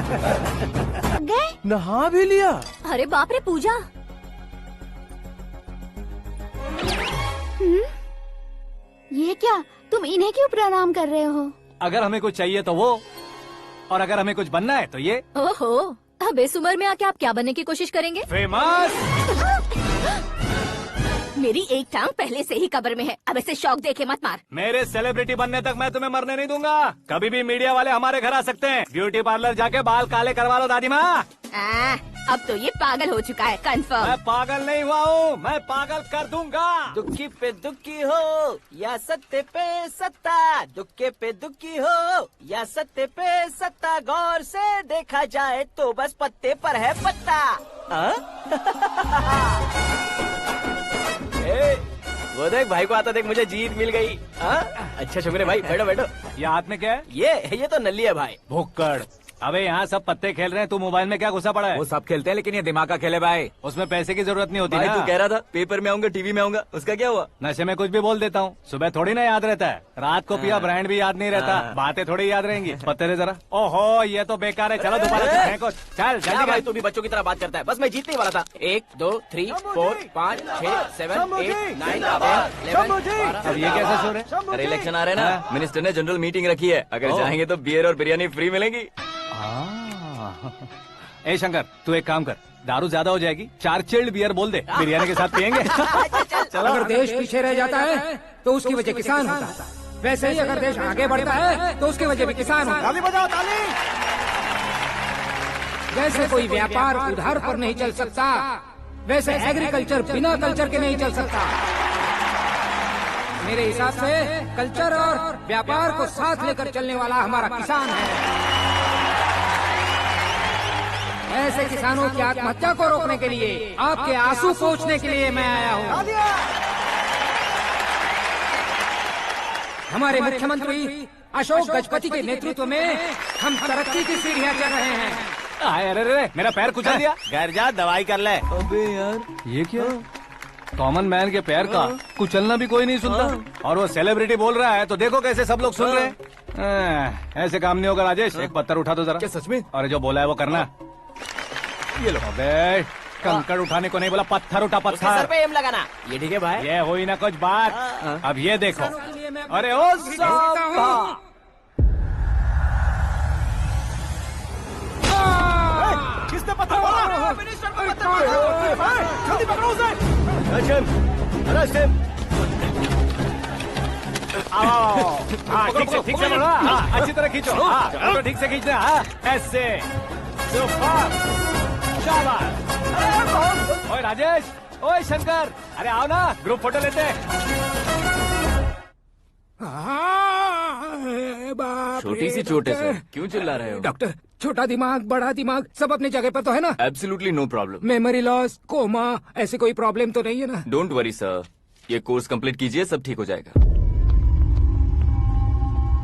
गए? नहा भी लिया? अरे बाप रे पूजा। ये क्या, तुम इन्हें क्यों प्रणाम कर रहे हो? अगर हमें कुछ चाहिए तो वो, और अगर हमें कुछ बनना है तो ये। ओहो, अब इस उम्र में आके आप क्या बनने की कोशिश करेंगे? फेमस। मेरी एक टांग पहले से ही कब्र में है, अब ऐसे शौक देखे मत मार। मेरे सेलिब्रिटी बनने तक मैं तुम्हें मरने नहीं दूंगा। कभी भी मीडिया वाले हमारे घर आ सकते हैं। ब्यूटी पार्लर जाके बाल काले करवा लो दादी माँ। अब तो ये पागल हो चुका है, कंफर्म। मैं पागल नहीं हुआ हूँ, मैं पागल कर दूंगा। दुखी पे दुखी हो या सत्य पे सत्ता, दुखे पे दुखी हो या सत्य पे सत्ता, गौर से देखा जाए तो बस पत्ते पर है पत्ता। वो देख भाई को आता देख, मुझे जीत मिल गई। अच्छा शुक्र है भाई, बैठो बैठो। ये हाथ में क्या है? ये तो नल्ली है भाई। भुक्कड़। अबे यहाँ सब पत्ते खेल रहे हैं, तू मोबाइल में क्या घुसा पड़ा है? वो सब खेलते हैं लेकिन ये दिमाग का खेल है भाई। उसमें पैसे की जरूरत नहीं होती भाई ना। तू कह रहा था पेपर में आऊंगा, टीवी में आऊंगा, उसका क्या हुआ? नशे में कुछ भी बोल देता हूँ, सुबह थोड़ी ना याद रहता है। रात को पिया ब्रांड भी याद नहीं रहता, बातें थोड़ी याद रहेंगी। पत्ते दे जरा। ओहो ये तो बेकार है, चलो दोबारा से फेंको। चल जल्दी भाई तू भी बच्चों की तरह बात करता है। बस मैं जीतने वाला था। 1 2 3 4 5 6 7 8 9 10 अब ये कैसे शोर है? अरे इलेक्शन आ रहे हैं ना, मिनिस्टर ने जनरल मीटिंग रखी है। अगर जाएंगे तो बियर और बिरयानी फ्री मिलेगी। ए शंकर तू एक काम कर, दारू ज्यादा हो जाएगी, 4 चिल्ड बियर बोल दे, बिरयानी के साथ पियेंगे। चलो, अगर देश पीछे रह जाता है तो उसकी वजह किसान होता है, वैसे ही अगर देश आगे बढ़ता है तो उसकी वजह भी किसान होता है। ताली बजाओ ताली। जैसे कोई व्यापार उधार पर नहीं चल सकता, वैसे एग्रीकल्चर बिना कल्चर के नहीं चल सकता। मेरे हिसाब से कल्चर और व्यापार को साथ लेकर चलने वाला हमारा किसान है। ऐसे किसानों की आत्महत्या को रोकने के लिए, आपके आंसू पोंछने के लिए मैं आया हूँ। हमारे मुख्यमंत्री अशोक गजपति के नेतृत्व में हम तरक्की की सीढ़ियाँ चढ़ रहे हैं। अरे मेरा पैर कुचल दिया। घर जा दवाई कर ले। अबे यार ये क्या? कॉमन मैन के पैर का कुचलना भी कोई नहीं सुनता, और वो सेलिब्रिटी बोल रहा है तो देखो कैसे सब लोग सुन रहे हैं। ऐसे काम नहीं होगा राजेश, एक पत्थर उठा दो जरा। क्या सच में? और जो बोला है वो करना। ये लो। अबे कंकड़ उठाने को नहीं बोला, पत्थर उठा, पत्थर। सर पे एम लगाना। ये ठीक है भाई। ये हुई ना कुछ बात। अब ये देखो। अरे ओ साहब, किसने पत्थर मारा? मिनिस्टर को पत्थर मारा। जल्दी पकड़ो उसे। ठीक से बोलो। अच्छी तरह खींचो। तो ठीक से खींचना। ऐसे शाबाश। ओए राजेश, ओए शंकर, अरे आओ ना, ग्रुप फोटो लेते हैं। छोटी सी चोट है सर, क्यों चिल्ला रहे हो? डॉक्टर, छोटा दिमाग बड़ा दिमाग सब अपनी जगह पर तो है ना? Absolutely no problem. Memory loss, coma, ऐसी कोई प्रॉब्लम तो नहीं है ना? डोंट वरी सर, ये कोर्स कंप्लीट कीजिए, सब ठीक हो जाएगा।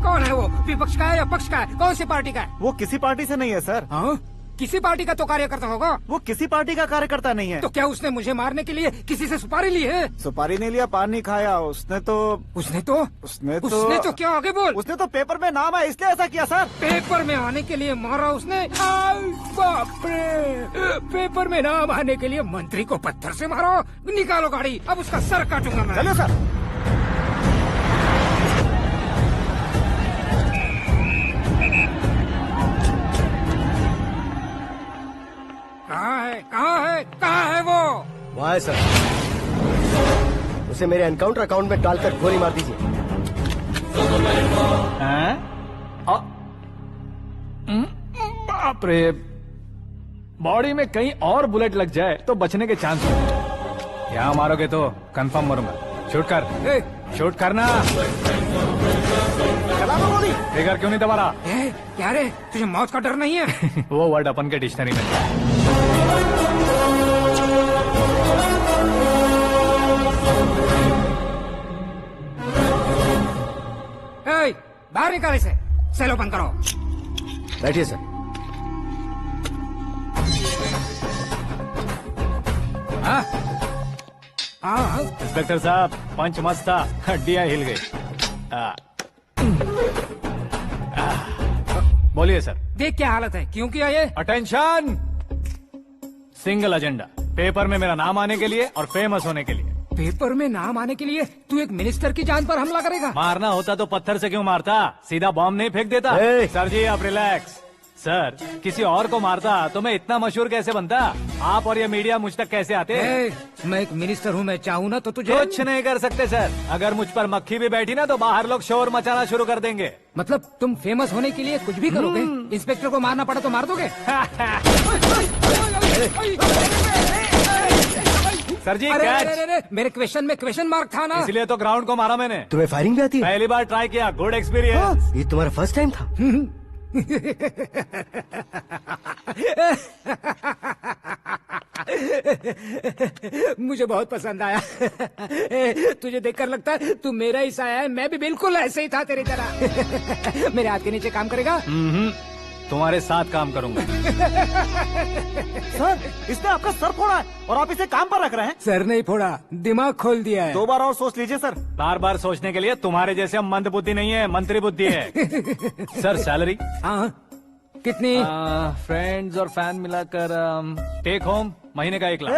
कौन है वो? विपक्ष का है या पक्ष का है? कौन सी पार्टी का है? वो किसी पार्टी से नहीं है सर। हाँ? किसी पार्टी का तो कार्यकर्ता होगा। वो किसी पार्टी का कार्यकर्ता नहीं है। तो क्या उसने मुझे मारने के लिए किसी से सुपारी ली है? सुपारी नहीं लिया, पान नहीं खाया। उसने तो क्या आगे बोल? उसने तो पेपर में नाम है इसलिए ऐसा किया सर। पेपर में आने के लिए मारा उसने? बाप रे, पेपर में नाम आने के लिए मंत्री को पत्थर से मारो? निकालो गाड़ी, अब उसका सर काटूंगा मैं। चलो सर। कहाँ है वो? वहाँ है सर, उसे मेरे एनकाउंटर अकाउंट में डालकर गोली मार दीजिए। बाप रे, बॉडी में कहीं और बुलेट लग जाए तो बचने के चांस हो। यहाँ मारोगे तो कंफर्म मरूंगा। शूट कर। शूट करना। ट्रिगर क्यों नहीं दबा रहा? क्या रे, तुझे मौत का डर नहीं है? वो वर्ड अपन के डिक्शनरी में है। बाहर निकाले से, सेलो बंद करो। बैठिए सर। इंस्पेक्टर साहब, पंच मस्त था, हड्डियां हिल गई। बोलिए सर। देख क्या हालत है, क्यों किया ये? अटेंशन, सिंगल एजेंडा, पेपर में मेरा नाम आने के लिए और फेमस होने के लिए। पेपर में नाम आने के लिए तू एक मिनिस्टर की जान पर हमला करेगा? मारना होता तो पत्थर से क्यों मारता, सीधा बॉम्ब नहीं फेंक देता। ए! सर जी आप रिलैक्स। सर किसी और को मारता तो मैं इतना मशहूर कैसे बनता, आप और ये मीडिया मुझ तक कैसे आते? मैं एक मिनिस्टर हूँ, मैं चाहूँ ना तो तुझे कुछ नहीं कर सकते सर, अगर मुझ पर मक्खी भी बैठी ना तो बाहर लोग शोर मचाना शुरू कर देंगे। मतलब तुम फेमस होने के लिए कुछ भी करोगे? इंस्पेक्टर को मारना पड़ा तो मार दोगे? सर जी अरे, कैच। अरे, अरे, मेरे क्वेश्चन में क्वेश्चन मार्क था ना। इसलिए तो ग्राउंड को मारा मैंने। तुम्हें फायरिंग भी आती है? पहली बार ट्राई किया, गुड एक्सपीरियंस। ये तुम्हारा फर्स्ट टाइम था? मुझे बहुत पसंद आया। तुझे देखकर लगता है तू मेरा ही साया है, मैं भी बिल्कुल ऐसे ही था तेरी तरह। मेरे हाथ के नीचे काम करेगा? तुम्हारे साथ काम करूंगा। सर, इसने आपका सर फोड़ा है और आप इसे काम पर रख रहे हैं। सर नहीं फोड़ा, दिमाग खोल दिया है। 2 बार और सोच लीजिए सर। बार बार सोचने के लिए तुम्हारे जैसे मंद बुद्धि नहीं है, मंत्री बुद्धि है। सर सैलरी हाँ, कितनी? फ्रेंड्स और फैन मिलाकर टेक होम महीने का 1 लाख।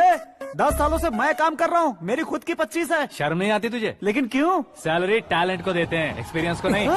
10 सालों से मैं काम कर रहा हूँ, मेरी खुद की 25 है। शर्म नहीं आती तुझे? लेकिन क्यों? सैलरी टैलेंट को देते हैं, एक्सपीरियंस को नहीं।